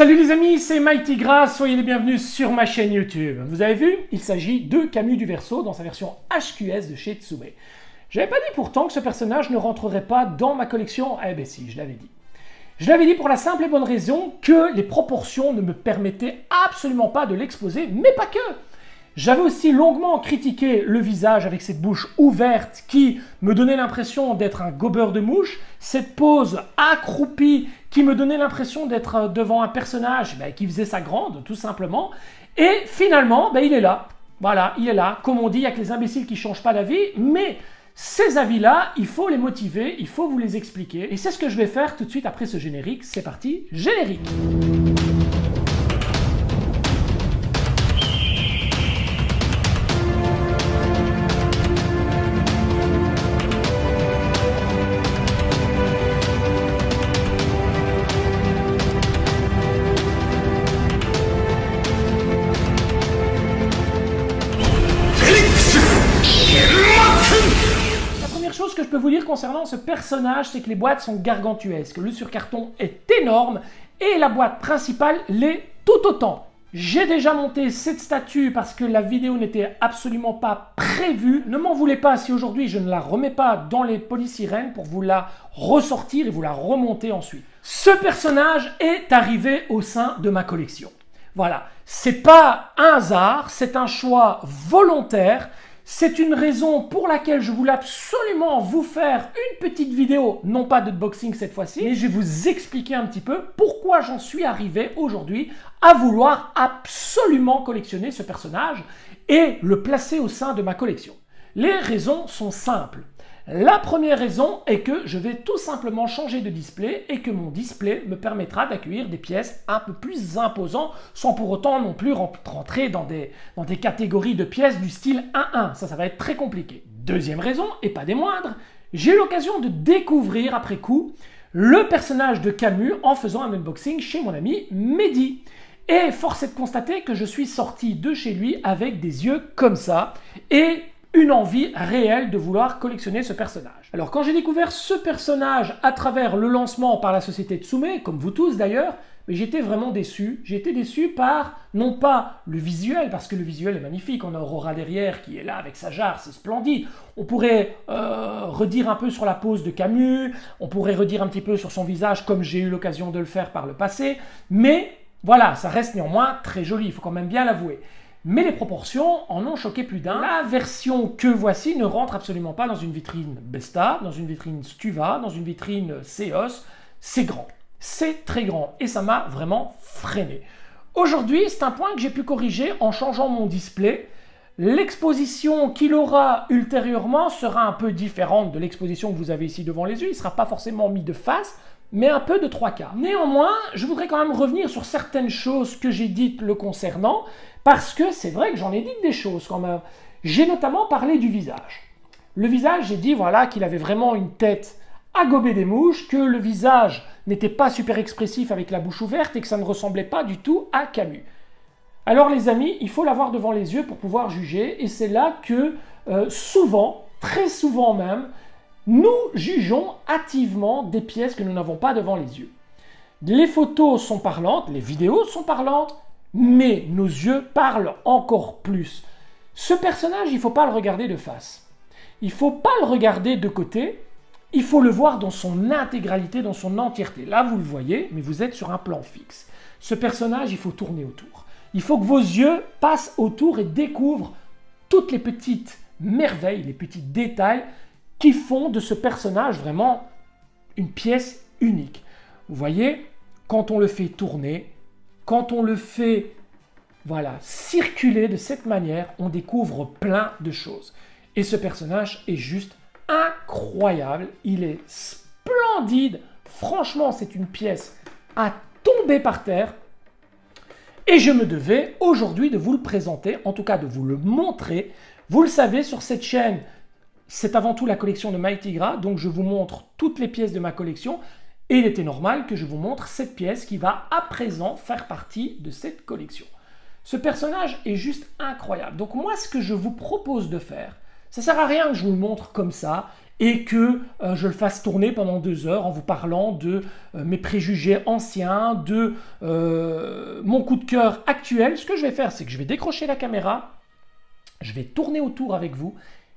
Salut les amis, c'est Mighty Gras, soyez les bienvenus sur ma chaîne YouTube. Vous avez vu, il s'agit de Camus du Verseau dans sa version HQS de chez Tsume. J'avais pas dit pourtant que ce personnage ne rentrerait pas dans ma collection. Eh ben si, je l'avais dit. Je l'avais dit pour la simple et bonne raison que les proportions ne me permettaient absolument pas de l'exposer, mais pas que. J'avais aussi longuement critiqué le visage avec cette bouche ouverte qui me donnait l'impression d'être un gobeur de mouche, cette pose accroupie qui me donnait l'impression d'être devant un personnage qui faisait sa grande, tout simplement. Et finalement, il est là. Voilà, il est là. Comme on dit, il n'y a que les imbéciles qui ne changent pas d'avis, mais ces avis-là, il faut les motiver, il faut vous les expliquer. Et c'est ce que je vais faire tout de suite après ce générique. C'est parti, générique! Chose que je peux vous dire concernant ce personnage, c'est que les boîtes sont gargantuesques. Le surcarton est énorme et la boîte principale l'est tout autant. J'ai déjà monté cette statue parce que la vidéo n'était absolument pas prévue. Ne m'en voulez pas si aujourd'hui je ne la remets pas dans les polysirènes pour vous la ressortir et vous la remonter ensuite. Ce personnage est arrivé au sein de ma collection. Voilà, c'est pas un hasard, c'est un choix volontaire. C'est une raison pour laquelle je voulais absolument vous faire une petite vidéo, non pas d'unboxing cette fois-ci, mais je vais vous expliquer un petit peu pourquoi j'en suis arrivé aujourd'hui à vouloir absolument collectionner ce personnage et le placer au sein de ma collection. Les raisons sont simples. La première raison est que je vais tout simplement changer de display et que mon display me permettra d'accueillir des pièces un peu plus imposantes sans pour autant non plus rentrer dans des catégories de pièces du style 1-1. Ça va être très compliqué. Deuxième raison, et pas des moindres, j'ai eu l'occasion de découvrir après coup le personnage de Camus en faisant un unboxing chez mon ami Mehdi. Et force est de constater que je suis sorti de chez lui avec des yeux comme ça et une envie réelle de vouloir collectionner ce personnage. Alors quand j'ai découvert ce personnage à travers le lancement par la société Tsume, comme vous tous d'ailleurs, mais j'étais vraiment déçu. J'ai été déçu par, non pas le visuel, parce que le visuel est magnifique, on a Aurora derrière qui est là avec sa jarre, c'est splendide. On pourrait redire un peu sur la pose de Camus, on pourrait redire un petit peu sur son visage comme j'ai eu l'occasion de le faire par le passé, mais voilà, ça reste néanmoins très joli, il faut quand même bien l'avouer. Mais les proportions en ont choqué plus d'un. La version que voici ne rentre absolument pas dans une vitrine Besta, dans une vitrine Stuva, dans une vitrine Seos. C'est grand, c'est très grand et ça m'a vraiment freiné. Aujourd'hui, c'est un point que j'ai pu corriger en changeant mon display. L'exposition qu'il aura ultérieurement sera un peu différente de l'exposition que vous avez ici devant les yeux. Il ne sera pas forcément mis de face, mais un peu de trois quarts. Néanmoins, je voudrais quand même revenir sur certaines choses que j'ai dites le concernant, parce que c'est vrai que j'en ai dit des choses quand même. J'ai notamment parlé du visage. Le visage, j'ai dit voilà qu'il avait vraiment une tête à gober des mouches, que le visage n'était pas super expressif avec la bouche ouverte et que ça ne ressemblait pas du tout à Camus. Alors les amis, il faut l'avoir devant les yeux pour pouvoir juger et c'est là que souvent, très souvent même, nous jugeons hâtivement des pièces que nous n'avons pas devant les yeux. Les photos sont parlantes, les vidéos sont parlantes, mais nos yeux parlent encore plus. Ce personnage, il ne faut pas le regarder de face. Il ne faut pas le regarder de côté. Il faut le voir dans son intégralité, dans son entièreté. Là, vous le voyez, mais vous êtes sur un plan fixe. Ce personnage, il faut tourner autour. Il faut que vos yeux passent autour et découvrent toutes les petites merveilles, les petits détails qui font de ce personnage vraiment une pièce unique. Vous voyez, quand on le fait tourner, quand on le fait circuler de cette manière, on découvre plein de choses. Et ce personnage est juste incroyable, il est splendide. Franchement, c'est une pièce à tomber par terre. Et je me devais aujourd'hui de vous le présenter, en tout cas de vous le montrer. Vous le savez, sur cette chaîne, c'est avant tout la collection de Mighty Gras, donc je vous montre toutes les pièces de ma collection. Et il était normal que je vous montre cette pièce qui va à présent faire partie de cette collection. Ce personnage est juste incroyable. Donc moi, ce que je vous propose de faire, ça ne sert à rien que je vous le montre comme ça et que je le fasse tourner pendant 2 heures en vous parlant de mes préjugés anciens, de mon coup de cœur actuel. Ce que je vais faire, c'est que je vais décrocher la caméra, je vais tourner autour avec vous,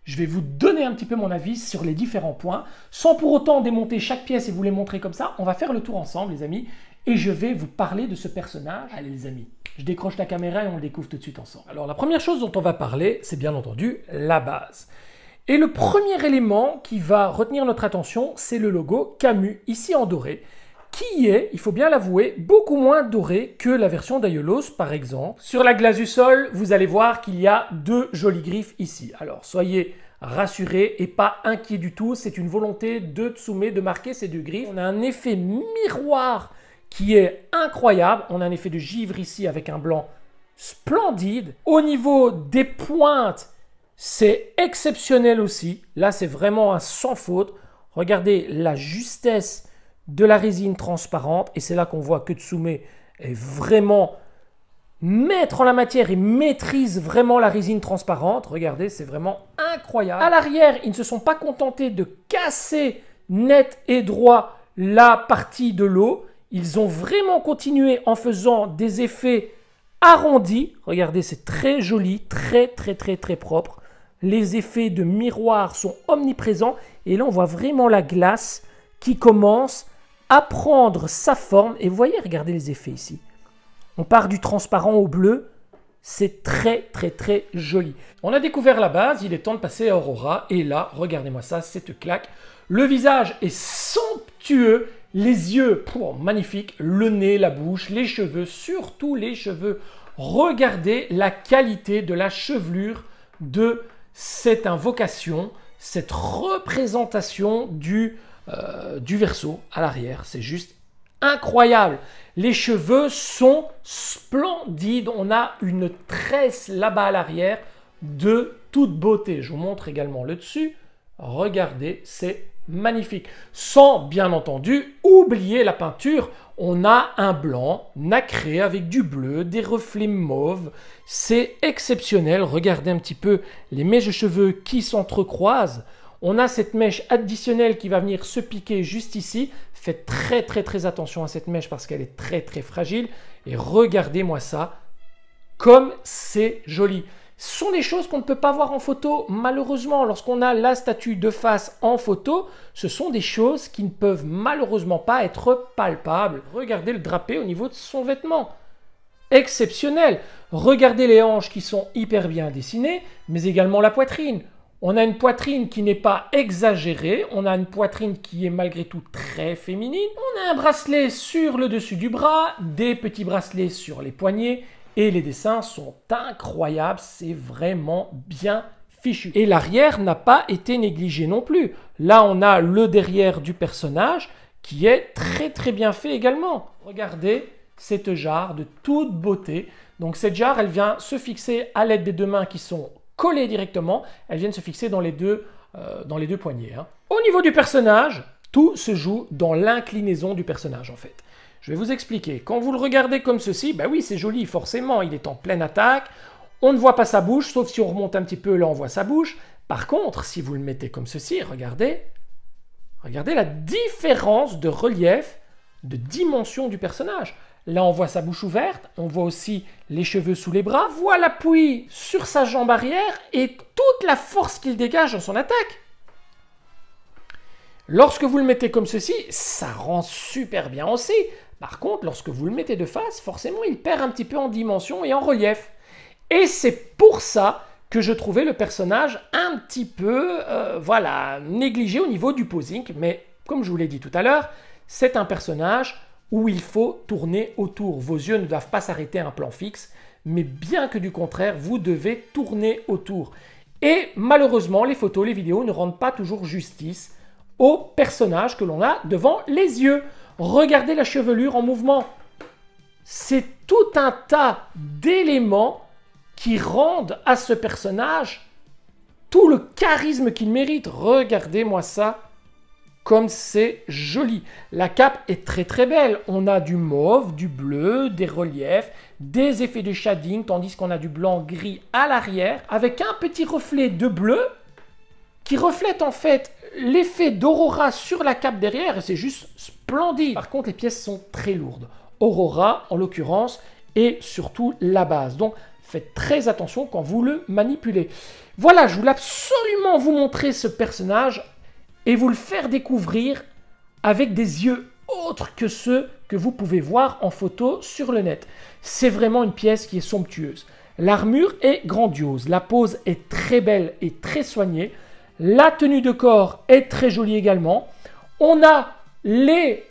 je vais vous donner un petit peu mon avis sur les différents points, sans pour autant démonter chaque pièce et vous les montrer comme ça. On va faire le tour ensemble, les amis, et je vais vous parler de ce personnage. Allez, les amis, je décroche la caméra et on le découvre tout de suite ensemble. Alors, la première chose dont on va parler, c'est bien entendu la base. Et le premier élément qui va retenir notre attention, c'est le logo Camus, ici en doré, qui est, il faut bien l'avouer, beaucoup moins doré que la version d'Aiolos, par exemple. Sur la glace du sol, vous allez voir qu'il y a 2 jolies griffes ici. Alors, soyez rassurés et pas inquiets du tout. C'est une volonté de Tsume de marquer ces 2 griffes. On a un effet miroir qui est incroyable. On a un effet de givre ici avec un blanc splendide. Au niveau des pointes, c'est exceptionnel aussi. Là, c'est vraiment un sans faute. Regardez la justesse de la résine transparente. Et c'est là qu'on voit que Tsume est vraiment maître en la matière et maîtrise vraiment la résine transparente. Regardez, c'est vraiment incroyable. À l'arrière, ils ne se sont pas contentés de casser net et droit la partie de l'eau. Ils ont vraiment continué en faisant des effets arrondis. Regardez, c'est très joli, très propre. Les effets de miroir sont omniprésents. Et là, on voit vraiment la glace qui commence à prendre sa forme. Et vous voyez, regardez les effets ici. On part du transparent au bleu. C'est très joli. On a découvert la base, il est temps de passer à Aurora. Et là, regardez-moi ça, cette claque. Le visage est somptueux. Les yeux, magnifiques. Le nez, la bouche, les cheveux, surtout les cheveux. Regardez la qualité de la chevelure de cette invocation, cette représentation du Verseau à l'arrière. C'est juste incroyable. Les cheveux sont splendides. On a une tresse là-bas à l'arrière de toute beauté. Je vous montre également le dessus. Regardez, c'est magnifique. Sans, bien entendu, oublier la peinture. On a un blanc nacré avec du bleu, des reflets mauves. C'est exceptionnel. Regardez un petit peu les mèches de cheveux qui s'entrecroisent. On a cette mèche additionnelle qui va venir se piquer juste ici. Faites très attention à cette mèche parce qu'elle est très fragile. Et regardez-moi ça, comme c'est joli. Ce sont des choses qu'on ne peut pas voir en photo, malheureusement. Lorsqu'on a la statue de face en photo, ce sont des choses qui ne peuvent malheureusement pas être palpables. Regardez le drapé au niveau de son vêtement. Exceptionnel. Regardez les hanches qui sont hyper bien dessinées, mais également la poitrine. On a une poitrine qui n'est pas exagérée, on a une poitrine qui est malgré tout très féminine. On a un bracelet sur le dessus du bras, des petits bracelets sur les poignets et les dessins sont incroyables, c'est vraiment bien fichu. Et l'arrière n'a pas été négligé non plus. Là, on a le derrière du personnage qui est très bien fait également. Regardez cette jarre de toute beauté. Donc cette jarre, elle vient se fixer à l'aide des 2 mains qui sont collées directement. Elles viennent se fixer dans les deux poignets. Au niveau du personnage, tout se joue dans l'inclinaison du personnage en fait. Je vais vous expliquer. Quand vous le regardez comme ceci, bah oui, c'est joli, forcément, il est en pleine attaque. On ne voit pas sa bouche, sauf si on remonte un petit peu, là on voit sa bouche. Par contre, si vous le mettez comme ceci, regardez la différence de relief, de dimension du personnage. Là, on voit sa bouche ouverte, on voit aussi les cheveux sous les bras, on voit l'appui sur sa jambe arrière et toute la force qu'il dégage dans son attaque. Lorsque vous le mettez comme ceci, ça rend super bien aussi. Par contre, lorsque vous le mettez de face, forcément, il perd un petit peu en dimension et en relief. Et c'est pour ça que je trouvais le personnage un petit peu négligé au niveau du posing. Mais comme je vous l'ai dit tout à l'heure, c'est un personnage où il faut tourner autour. Vos yeux ne doivent pas s'arrêter à un plan fixe, mais bien que du contraire, vous devez tourner autour. Et malheureusement, les photos, les vidéos ne rendent pas toujours justice au personnage que l'on a devant les yeux. Regardez la chevelure en mouvement. C'est tout un tas d'éléments qui rendent à ce personnage tout le charisme qu'il mérite. Regardez-moi ça, comme c'est joli. La cape est très belle. On a du mauve, du bleu, des reliefs, des effets de shading, tandis qu'on a du blanc-gris à l'arrière, avec un petit reflet de bleu qui reflète en fait l'effet d'Aurora sur la cape derrière et c'est juste splendide. Par contre, les pièces sont très lourdes. Aurora, en l'occurrence, et surtout la base. Donc, faites très attention quand vous le manipulez. Voilà, je voulais absolument vous montrer ce personnage et vous le faire découvrir avec des yeux autres que ceux que vous pouvez voir en photo sur le net. C'est vraiment une pièce qui est somptueuse. L'armure est grandiose, la pose est très belle et très soignée. La tenue de corps est très jolie également. On a les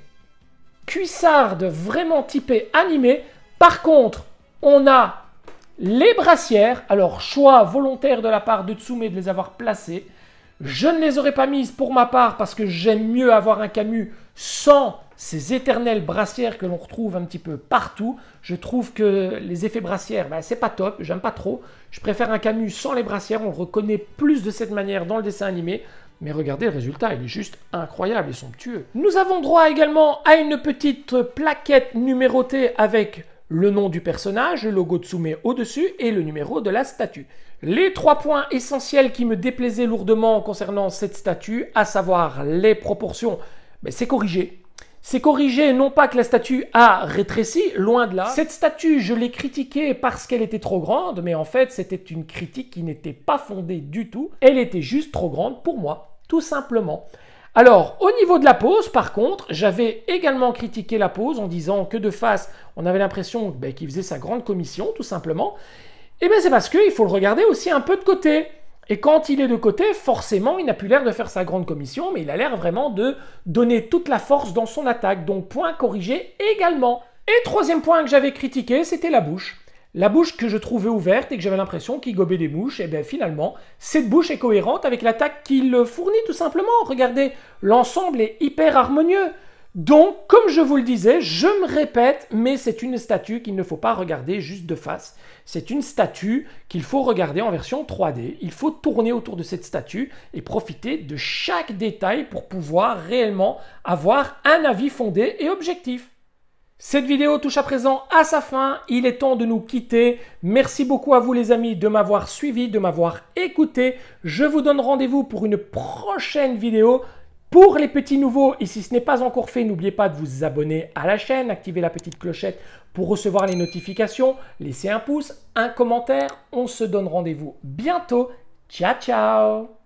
cuissardes vraiment typées animées. Par contre, on a les brassières. Alors, choix volontaire de la part de Tsume de les avoir placées. Je ne les aurais pas mises pour ma part parce que j'aime mieux avoir un Camus sans ces éternelles brassières que l'on retrouve un petit peu partout. Je trouve que les effets brassières, c'est pas top, j'aime pas trop. Je préfère un Camus sans les brassières, on le reconnaît plus de cette manière dans le dessin animé. Mais regardez le résultat, il est juste incroyable et somptueux. Nous avons droit également à une petite plaquette numérotée avec le nom du personnage, le logo Tsume au-dessus et le numéro de la statue. Les 3 points essentiels qui me déplaisaient lourdement concernant cette statue, à savoir les proportions, c'est corrigé. C'est corrigé, non pas que la statue a rétréci, loin de là. Cette statue, je l'ai critiquée parce qu'elle était trop grande, mais en fait, c'était une critique qui n'était pas fondée du tout. Elle était juste trop grande pour moi, tout simplement. Alors, au niveau de la pose, par contre, j'avais également critiqué la pose en disant que de face, on avait l'impression qu'il faisait sa grande commission, tout simplement. Et bien, c'est parce qu'il faut le regarder aussi un peu de côté. Et quand il est de côté, forcément, il n'a plus l'air de faire sa grande commission, mais il a l'air vraiment de donner toute la force dans son attaque. Donc, point corrigé également. Et troisième point que j'avais critiqué, c'était la bouche. La bouche que je trouvais ouverte et que j'avais l'impression qu'il gobait des mouches, et bien finalement, cette bouche est cohérente avec l'attaque qu'il fournit tout simplement. Regardez, l'ensemble est hyper harmonieux. Donc, comme je vous le disais, je me répète, mais c'est une statue qu'il ne faut pas regarder juste de face. C'est une statue qu'il faut regarder en version 3D. Il faut tourner autour de cette statue et profiter de chaque détail pour pouvoir réellement avoir un avis fondé et objectif. Cette vidéo touche à présent à sa fin, il est temps de nous quitter. Merci beaucoup à vous les amis de m'avoir suivi, de m'avoir écouté. Je vous donne rendez-vous pour une prochaine vidéo. Pour les petits nouveaux, et si ce n'est pas encore fait, n'oubliez pas de vous abonner à la chaîne, activer la petite clochette pour recevoir les notifications, laissez un pouce, un commentaire. On se donne rendez-vous bientôt. Ciao, ciao!